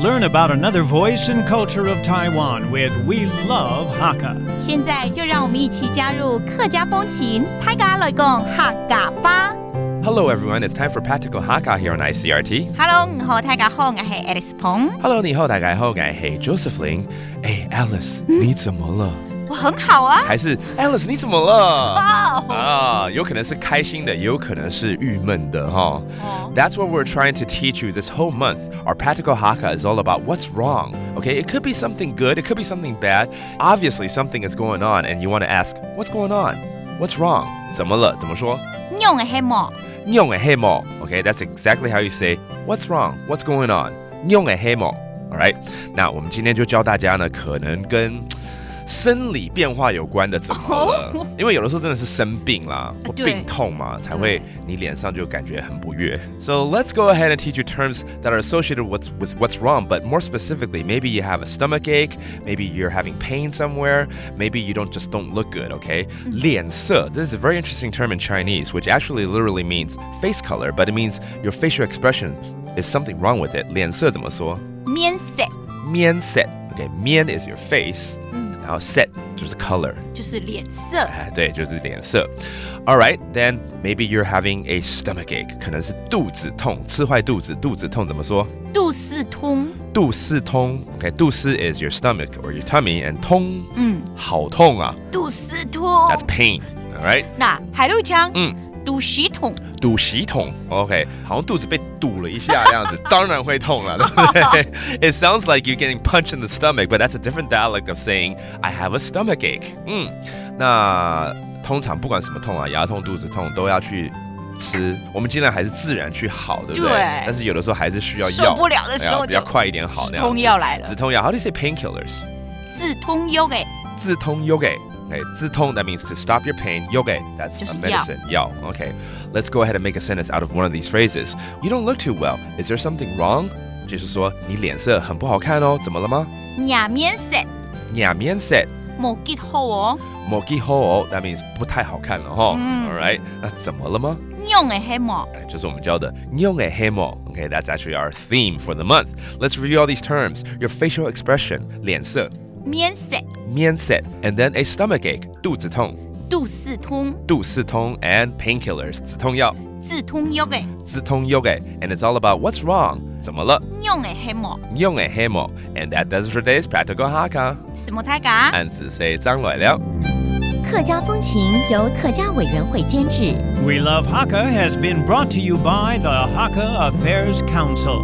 Learn about another voice and culture of Taiwan with We Love Hakka. 现在就让我们一起加入客家风情，大家来讲客家吧。Hello everyone, it's time for Practical Hakka here on Icrt. Hello， 你好，大家好，我是 Alice Pong。Hello， 你好，大家好，我是 Josephine。Alice， 你怎么了？我很好啊。还是 Alice， 你怎么了？哇有可能是开心的，也有可能是郁闷的哈。That's what we're trying to teach you this whole month. Our Practical Hakka is all about what's wrong. Okay, it could be something good, it could be something bad. Obviously, something is going on, and you want to ask, what's going on? What's wrong? 怎么了？怎么说？你用的黑毛。你用的黑毛。Okay, that's exactly how you say, what's wrong? What's going on? 你用的黑毛。All right. 那我们今天就教大家呢，可能跟生理变化有关的怎么了？因为有的时候真的是生病啦，或病痛嘛，才会你脸上就感觉很不悦。So let's go ahead and teach you terms that are associated with what's wrong, but more specifically, maybe you have a stomach ache, maybe you're having pain somewhere, maybe you don't look good, okay? 脸色, this is a very interesting term in Chinese, which actually literally means face color, but it means your facial expression is something wrong with it. 脸色怎么说？面色。面色 Okay, 面 is your face. 然后 set 就是 color 就是脸色对，就是脸色 Alright, then maybe you're having a stomach ache 可能是肚子痛吃坏肚子肚子痛怎么说肚子痛肚子痛 Okay, 肚子 is your stomach or your tummy and 痛好痛啊肚子痛 That's pain, alright 那海陆腔肚脐痛肚脐痛 OK 好像肚子被堵了一下这样子当然会痛了对不对 It sounds like you're getting punched in the stomach but that's a different dialect of saying I have a stomach ache 那通常不管什么痛啊牙痛肚子痛都要去吃我们尽量还是自然去好对不对但是有的时候还是需要药受不了的时候比较快一点好止痛药来了止痛药 How do you say painkillers 止痛药止痛药Okay, 止痛 that means to stop your pain. Yoga, that's a medicine. Yao. Okay, let's go ahead and make a sentence out of one of these phrases. You don't look too well. Is there something wrong? 就是说你脸色很不好看哦，怎么了吗？眼面色。眼面色。冇幾好哦。冇幾好哦 that means 不太好看了哈。All right, 那怎么了吗？用的黑毛。就是我们教的用的黑毛。Okay, that's actually our theme for the month. Let's review all these terms. Your facial expression, 脸色。面色。面色 and then a stomach ache 肚子痛肚子痛肚子痛 and painkillers 止痛药止痛药止痛药 and it's all about what's wrong 怎么了用的黑毛用的黑毛 and that does it for today's Practical Hakka 什么大家按子谁张来了客家风情由客家委员会监制 We Love Hakka has been brought to you by the Hakka Affairs Council.